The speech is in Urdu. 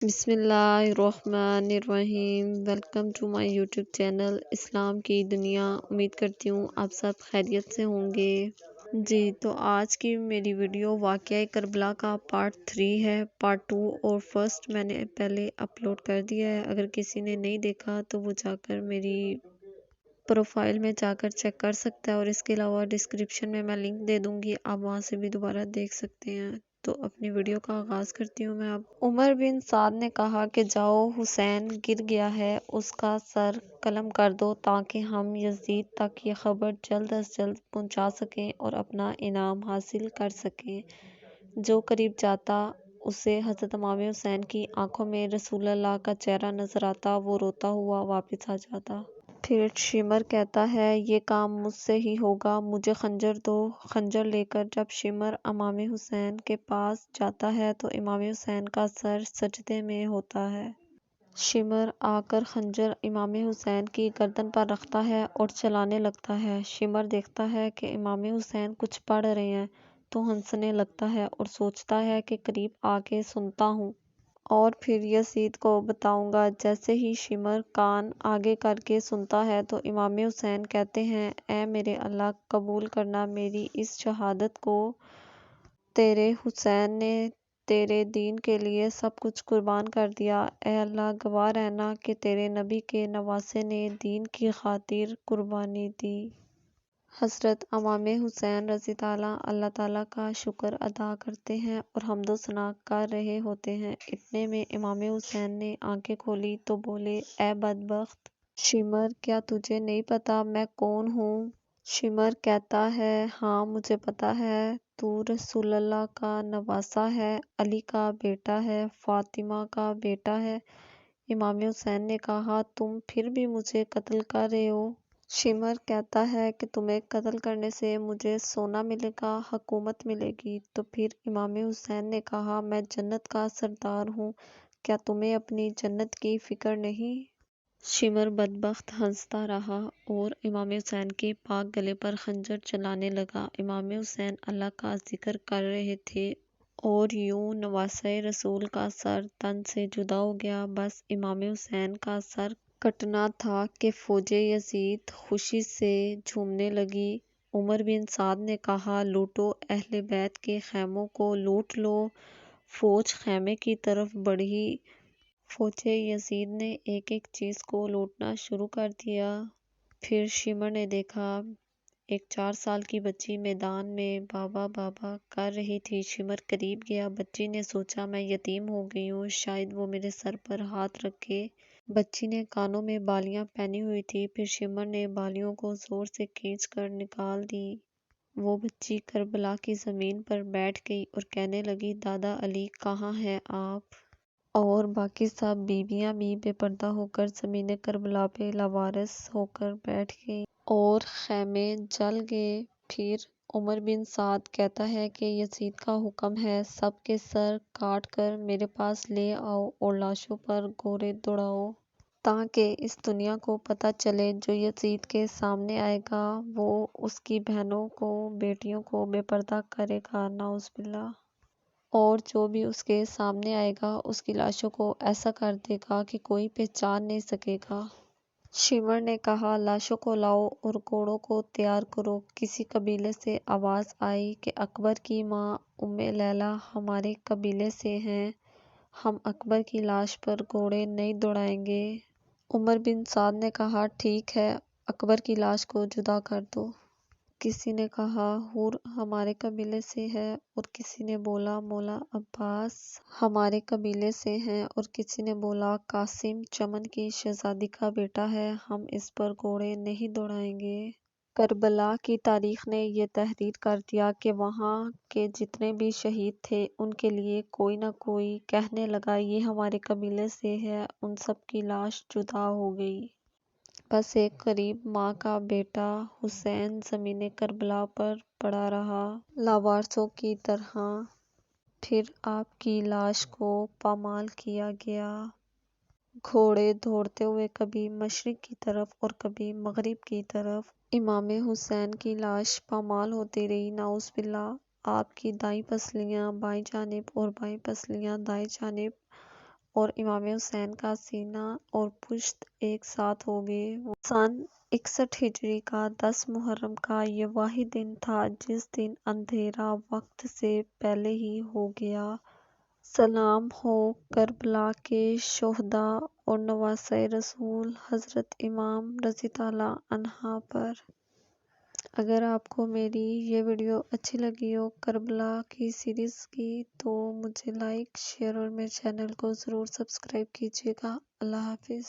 بسم اللہ الرحمن الرحیم۔ Welcome to my YouTube channel اسلام کی دنیا۔ امید کرتی ہوں آپ سب خیریت سے ہوں گے۔ جی تو آج کی میری ویڈیو واقعہ کربلا کا پارٹ 3 ہے۔ پارٹ 2 اور فرسٹ میں نے پہلے اپلوڈ کر دیا ہے۔ اگر کسی نے نہیں دیکھا تو وہ جا کر میری پروفائل میں جا کر چیک کر سکتا ہے، اور اس کے علاوہ ڈسکرپشن میں لنک دے دوں گی، آپ وہاں سے بھی دوبارہ دیکھ سکتے ہیں۔ تو اپنی ویڈیو کا آغاز کرتی ہوں میں اب۔ عمر بن سعد نے کہا کہ جاؤ، حسین گر گیا ہے، اس کا سر قلم کر دو تاکہ ہم یزید تک یہ خبر جلد از جلد پہنچا سکیں اور اپنا انعام حاصل کر سکیں۔ جو قریب جاتا اسے حضرت امام حسین کی آنکھوں میں رسول اللہ کا چہرہ نظر آتا، وہ روتا ہوا واپس آ جاتا۔ پھر شمر کہتا ہے یہ کام مجھ سے ہی ہوگا، مجھے خنجر دو۔ خنجر لے کر جب شمر امام حسین کے پاس جاتا ہے تو امام حسین کا سر سجدے میں ہوتا ہے۔ شمر آ کر خنجر امام حسین کی گردن پر رکھتا ہے اور چلانے لگتا ہے۔ شمر دیکھتا ہے کہ امام حسین کچھ پڑھ رہے ہیں تو ہنسنے لگتا ہے اور سوچتا ہے کہ قریب آ کے سنتا ہوں اور پھر یزید کو بتاؤں گا۔ جیسے ہی شمر کان آگے کر کے سنتا ہے تو امام حسین کہتے ہیں اے میرے اللہ، قبول کرنا میری اس شہادت کو۔ تیرے حسین نے تیرے دین کے لیے سب کچھ قربان کر دیا۔ اے اللہ، گواہ رہنا کہ تیرے نبی کے نواسے نے دین کی خاطر قربانی دی۔ حضرت امام حسین رضی اللہ تعالیٰ کا شکر ادا کرتے ہیں اور حمد و ثنا کر رہے ہوتے ہیں۔ اتنے میں امام حسین نے آنکھیں کھولی تو بولے اے بدبخت شمر، کیا تجھے نہیں پتا میں کون ہوں؟ شمر کہتا ہے ہاں مجھے پتا ہے، تو رسول اللہ کا نواسہ ہے، علی کا بیٹا ہے، فاطمہ کا بیٹا ہے۔ امام حسین نے کہا تم پھر بھی مجھے قتل کر رہے ہو؟ شمر کہتا ہے کہ تمہیں قتل کرنے سے مجھے سونا ملے گا، حکومت ملے گی۔ تو پھر امام حسین نے کہا میں جنت کا سردار ہوں، کیا تمہیں اپنی جنت کی فکر نہیں؟ شمر بدبخت ہنستا رہا اور امام حسین کے پاک گلے پر خنجر چلانے لگا۔ امام حسین اللہ کا ذکر کر رہے تھے اور یوں نواسہ رسول کا سر تن سے جدا ہو گیا۔ بس امام حسین کا سر کٹنا تھا کہ فوج یزید خوشی سے جھومنے لگی۔ عمر بن سعد نے کہا لوٹو، اہل بیت کے خیموں کو لوٹ لو۔ فوج خیمے کی طرف بڑھی۔ فوج یزید نے ایک ایک چیز کو لوٹنا شروع کر دیا۔ پھر شمر نے دیکھا ایک 4 سال کی بچی میدان میں بابا بابا کر رہی تھی۔ شمر قریب گیا، بچی نے سوچا میں یتیم ہو گئی ہوں، شاید وہ میرے سر پر ہاتھ رکھے۔ بچی نے کانوں میں بالیاں پہنی ہوئی تھی، پھر شمر نے بالیوں کو زور سے کھینچ کر نکال دی۔ وہ بچی کربلا کی زمین پر بیٹھ گئی اور کہنے لگی دادا علی کہاں ہیں آپ؟ اور باقی سب بیویاں بھی بے پردہ ہو کر زمین کربلا پہ لاوارث ہو کر بیٹھ گئیں اور خیمے جل گئے۔ پھر عمر بن سعد کہتا ہے کہ یزید کا حکم ہے سب کے سر کاٹ کر میرے پاس لے آؤ اور لاشوں پر گورے دوڑاؤ، تاکہ اس دنیا کو پتہ چلے جو یزید کے سامنے آئے گا وہ اس کی بہنوں کو، بیٹیوں کو بے پردہ کرے گا، نعوذ باللہ، اور جو بھی اس کے سامنے آئے گا اس کی لاشوں کو ایسا کر دے گا کہ کوئی پہچان نہیں سکے گا۔ شمر نے کہا لاشوں کو لاؤ اور گھوڑوں کو تیار کرو۔ کسی قبیلے سے آواز آئی کہ اکبر کی ماں ام لیلہ ہمارے قبیلے سے ہیں، ہم اکبر کی لاش پر گھوڑے نہیں دوڑائیں گے۔ عمر بن سعد نے کہا ٹھیک ہے، اکبر کی لاش کو جدا کر دو۔ کسی نے کہا حور ہمارے قبیلے سے ہے، اور کسی نے بولا مولا عباس ہمارے قبیلے سے ہیں، اور کسی نے بولا قاسم چمن کی شہزادی کا بیٹا ہے، ہم اس پر گھوڑے نہیں دوڑائیں گے۔ کربلا کی تاریخ نے یہ تحریر کر دیا کہ وہاں کے جتنے بھی شہید تھے ان کے لیے کوئی نہ کوئی کہنے لگا یہ ہمارے قبیلے سے ہے، ان سب کی لاش جدا ہو گئی۔ بس ایک غریب ماں کا بیٹا حسین زمین کربلا پر پڑا رہا لاوارثوں کی طرح۔ پھر آپ کی لاش کو پامال کیا گیا۔ گھوڑے دوڑتے ہوئے کبھی مشرق کی طرف اور کبھی مغرب کی طرف۔ امام حسین کی لاش پامال ہوتی رہی، نعوذ باللہ۔ آپ کی دائیں پسلیاں بائیں جانب اور بائیں پسلیاں دائیں جانب اور امام حسین کا سینہ اور پشت ایک ساتھ ہو گئے۔ سن 61 ہجری کا 10 محرم کا یہ واحد دن تھا جس دن اندھیرا وقت سے پہلے ہی ہو گیا۔ سلام ہو کربلا کے شہداء اور نواسۂ رسول حضرت امام رضی اللہ عنہ پر۔ اگر آپ کو میری یہ ویڈیو اچھی لگی ہو کربلا کی سیریز کی تو مجھے لائک، شیئر اور میرے چینل کو ضرور سبسکرائب کیجیے گا۔ اللہ حافظ۔